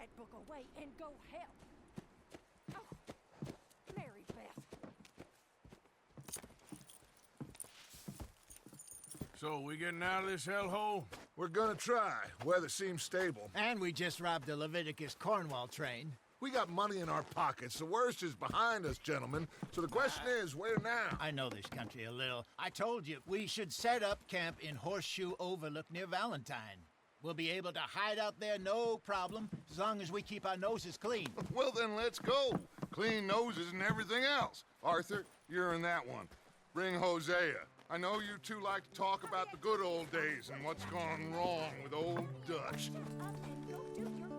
that book away and go help. Oh, Mary Beth. So, we getting out of this hellhole? We're gonna try. Weather seems stable. And we just robbed a Leviticus Cornwall train. We got money in our pockets. The worst is behind us, gentlemen. So the question is, where now? I know this country a little. I told you, we should set up camp in Horseshoe Overlook near Valentine. We'll be able to hide out there, no problem, as long as we keep our noses clean. Well, then let's go. Clean noses and everything else. Arthur, you're in that one. Bring Hosea. I know you two like to talk about the good old days and what's gone wrong with old Dutch. Up and go do your job.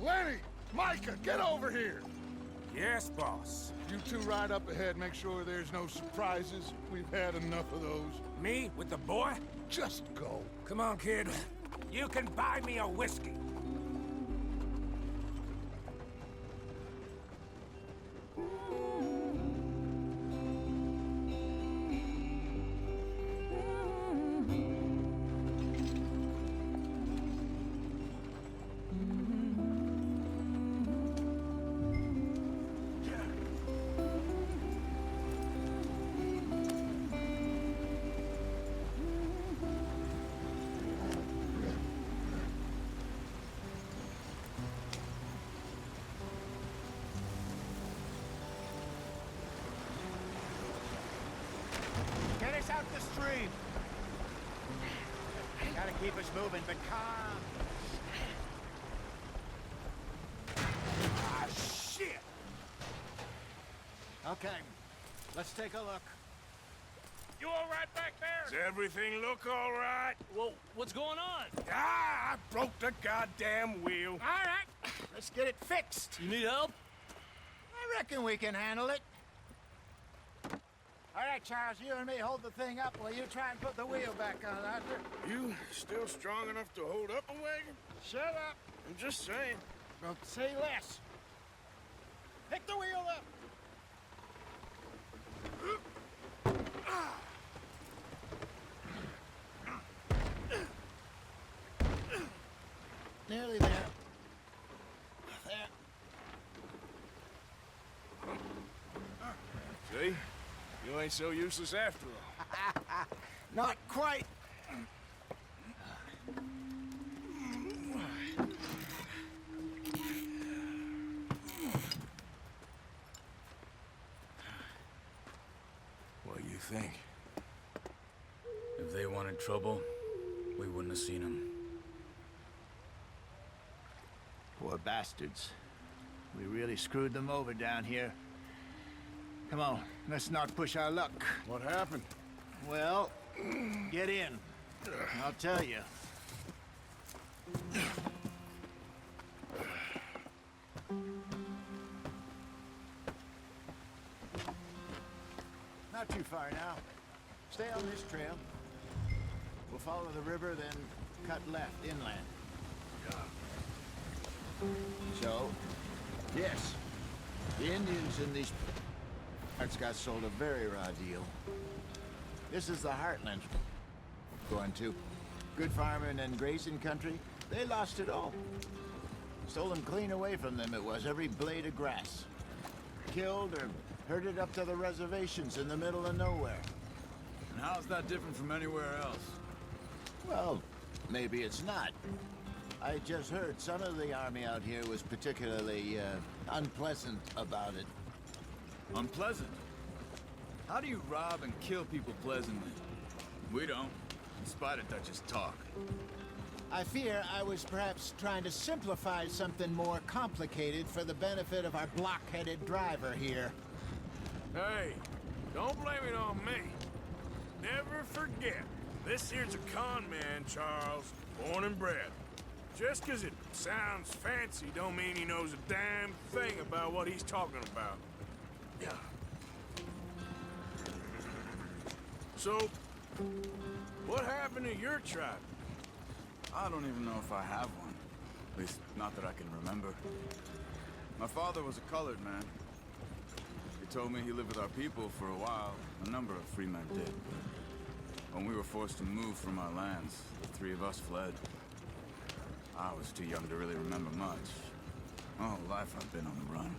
Lenny! Micah, get over here! Yes, boss. You two ride up ahead, make sure there's no surprises. We've had enough of those. Me with the boy? Just go. Come on, kid. You can buy me a whiskey. Get us out the stream. Gotta keep us moving, but calm. Ah, shit! Okay, let's take a look. You all right back there? Does everything look all right? Well, what's going on? Ah, I broke the goddamn wheel. All right, let's get it fixed. You need help? I reckon we can handle it. All right, Charles, you and me hold the thing up while you try and put the wheel back on, Arthur. You still strong enough to hold up a wagon? Shut up. I'm just saying. Don't say less. Pick the wheel up. Nearly there. There. See? You ain't so useless after all. Not quite. What do you think? If they wanted trouble, we wouldn't have seen them. Poor bastards. We really screwed them over down here. Come on, let's not push our luck. What happened? Well, get in. I'll tell you. Not too far now. Stay on this trail. We'll follow the river, then cut left inland. So, yes, the Indians in these parts got sold a very raw deal. This is the heartland going to. Good farming and grazing country, they lost it all. Stolen clean away from them it was, every blade of grass. Killed or herded up to the reservations in the middle of nowhere. And how's that different from anywhere else? Well, maybe it's not. I just heard some of the army out here was particularly, unpleasant about it. Unpleasant? How do you rob and kill people pleasantly? We don't, in spite of Dutch's talk. I fear I was perhaps trying to simplify something more complicated for the benefit of our block-headed driver here. Hey, don't blame it on me. Never forget, this here's a con man, Charles, born and bred. Just 'cause it sounds fancy don't mean he knows a damn thing about what he's talking about. Yeah. So, what happened to your tribe? I don't even know if I have one. At least, not that I can remember. My father was a colored man. He told me he lived with our people for a while. A number of free men did. When we were forced to move from our lands, the three of us fled. I was too young to really remember much. My whole life I've been on the run.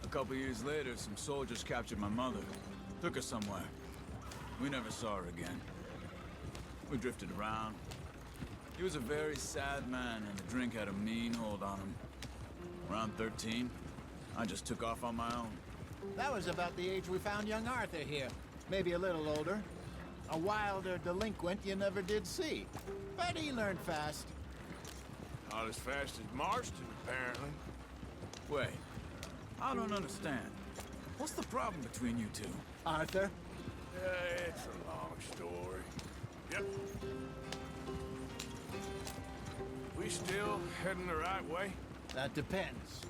A couple years later, some soldiers captured my mother. Took her somewhere. We never saw her again. We drifted around. He was a very sad man, and the drink had a mean hold on him. Around 13, I just took off on my own. That was about the age we found young Arthur here. Maybe a little older. A wilder delinquent you never did see. But he learned fast. Not as fast as Marston, apparently. Wait, I don't understand. What's the problem between you two? Arthur? It's a long story. Yep. We still heading the right way? That depends.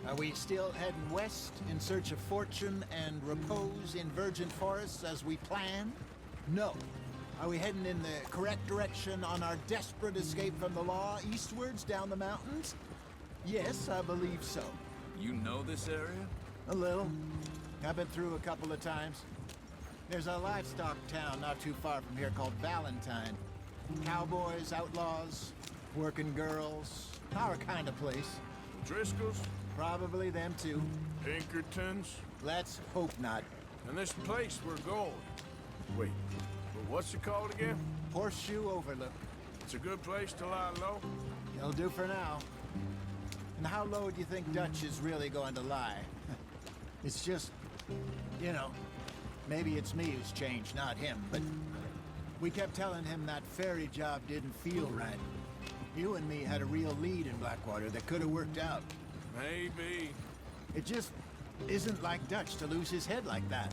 Are we still heading west in search of fortune and repose in virgin forests as we planned? No. Are we heading in the correct direction on our desperate escape from the law eastwards down the mountains? Yes, I believe so. You know this area? A little. I've been through a couple of times. There's a livestock town not too far from here called Valentine. Cowboys, outlaws, working girls, our kind of place. Driscoll's? Probably them too. Pinkertons? Let's hope not. And this place we're going. Wait, what's it called again? Horseshoe Overlook. It's a good place to lie low? It'll do for now. And how low do you think Dutch is really going to lie? It's just, you know, maybe it's me who's changed, not him, but we kept telling him that ferry job didn't feel right. You and me had a real lead in Blackwater that could have worked out. Maybe. It just isn't like Dutch to lose his head like that.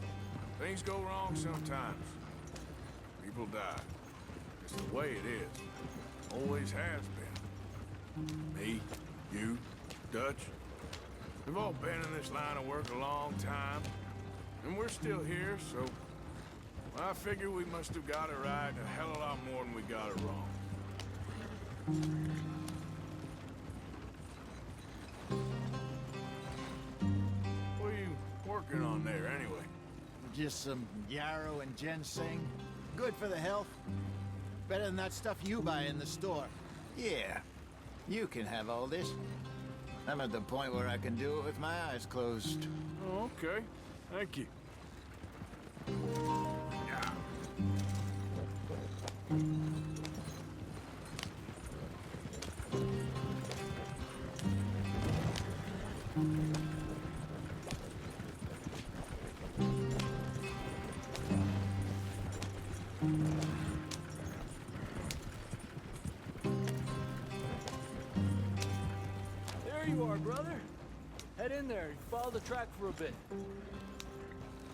Things go wrong sometimes. People die. It's the way it is. Always has been. Me, you, Dutch. We've all been in this line of work a long time. And we're still here, so... I figure we must have got it right a hell of a lot more than we got it wrong. What are you working on there, anyway? Just some yarrow and ginseng. Good for the health. Better than that stuff you buy in the store. Yeah, you can have all this. I'm at the point where I can do it with my eyes closed. Oh, okay. Thank you. Yeah. There you are, brother. Head in there and follow the track for a bit.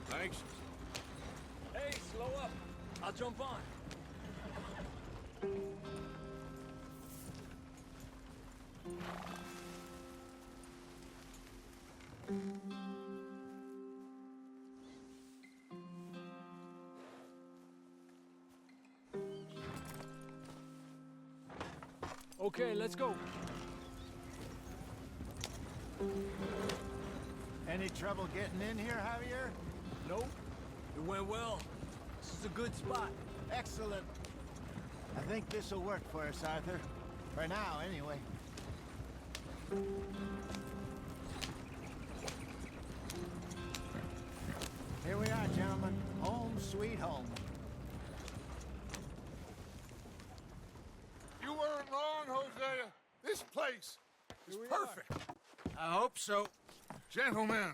Thanks. Hey, slow up. I'll jump on. Okay, let's go. Any trouble getting in here, Javier? Nope. It went well. This is a good spot. Excellent. I think this will work for us, Arthur. For now, anyway. Here we are, gentlemen. Home sweet home. place is perfect. I hope so. Gentlemen,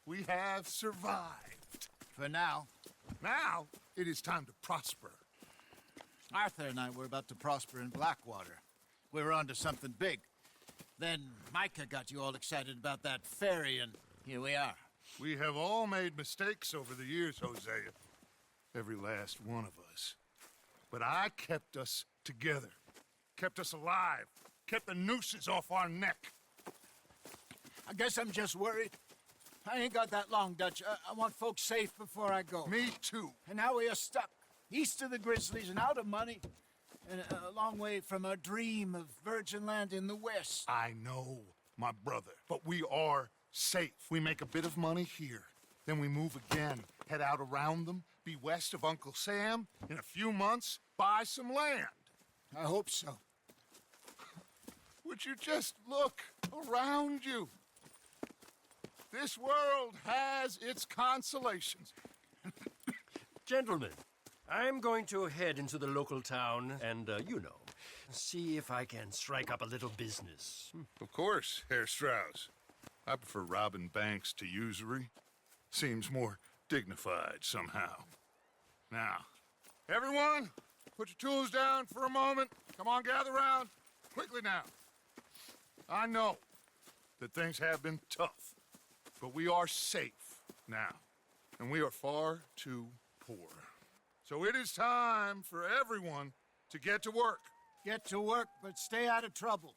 we have survived. For now. Now, it is time to prosper. Arthur and I were about to prosper in Blackwater. We were onto something big. Then Micah got you all excited about that ferry, and here we are. We have all made mistakes over the years, Hosea. Every last one of us. But I kept us together. Kept us alive. Kept the nooses off our neck. I guess I'm just worried. I ain't got that long, Dutch. I want folks safe before I go. Me too. And now we are stuck, east of the Grizzlies and out of money, and a long way from our dream of virgin land in the west. I know, my brother, but we are safe. We make a bit of money here, then we move again, head out around them, be west of Uncle Sam, in a few months, buy some land. I hope so. Would you just look around you? This world has its consolations. Gentlemen, I'm going to head into the local town and, see if I can strike up a little business. Of course, Herr Strauss. I prefer robbing banks to usury. Seems more dignified somehow. Now, everyone, put your tools down for a moment. Come on, gather round. Quickly now. I know that things have been tough, but we are safe now, and we are far too poor. So it is time for everyone to get to work. Get to work, but stay out of trouble.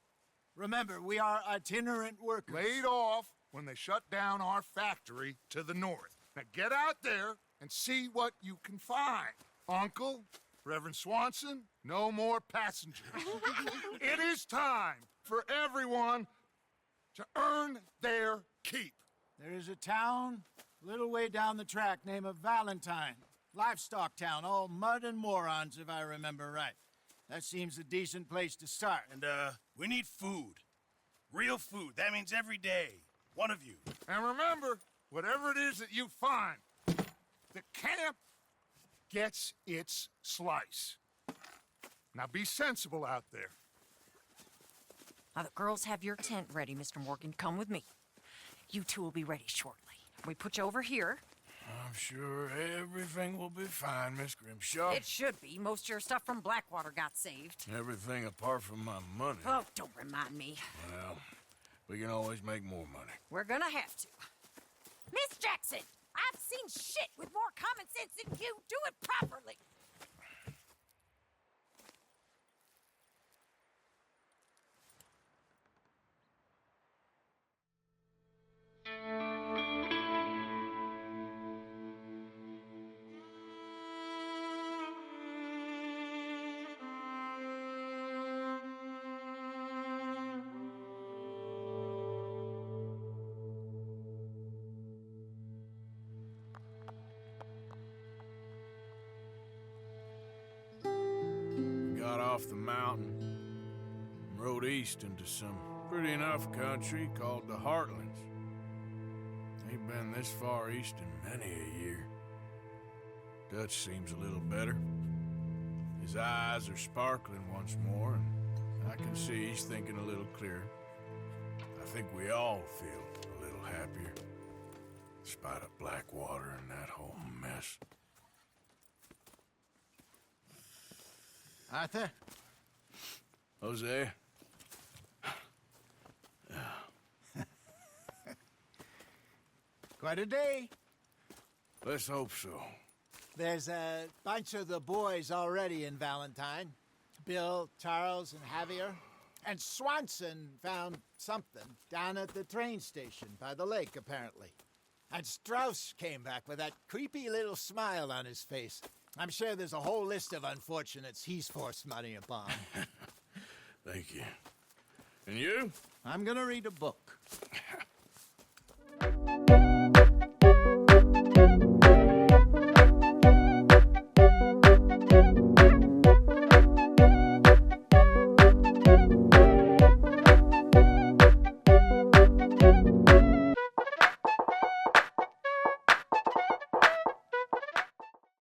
Remember, we are itinerant workers. Laid off when they shut down our factory to the north. Now get out there and see what you can find. Uncle, Reverend Swanson, no more passengers. It is time for everyone to earn their keep. There is a town a little way down the track named Valentine. Livestock town, all mud and morons, if I remember right. That seems a decent place to start. And, we need food. Real food. That means every day. One of you. And remember, whatever it is that you find, the camp gets its slice. Now be sensible out there. Now, the girls have your tent ready, Mr. Morgan. Come with me. You two will be ready shortly. We put you over here. I'm sure everything will be fine, Miss Grimshaw. It should be. Most of your stuff from Blackwater got saved. Everything apart from my money. Oh, don't remind me. Well, we can always make more money. We're gonna have to. Miss Jackson, I've seen shit with more common sense than you. Do it properly. Got off the mountain and rode east into some pretty enough country called the Heartlands. Ain't been this far east in many a year. Dutch seems a little better. His eyes are sparkling once more, and I can see he's thinking a little clearer. I think we all feel a little happier, in spite of Blackwater and that whole mess. Arthur? Jose? Quite a day. Let's hope so. There's a bunch of the boys already in Valentine. Bill, Charles, and Javier. And Swanson found something down at the train station by the lake, apparently. And Strauss came back with that creepy little smile on his face. I'm sure there's a whole list of unfortunates he's forced money upon. Thank you. And you? I'm gonna read a book.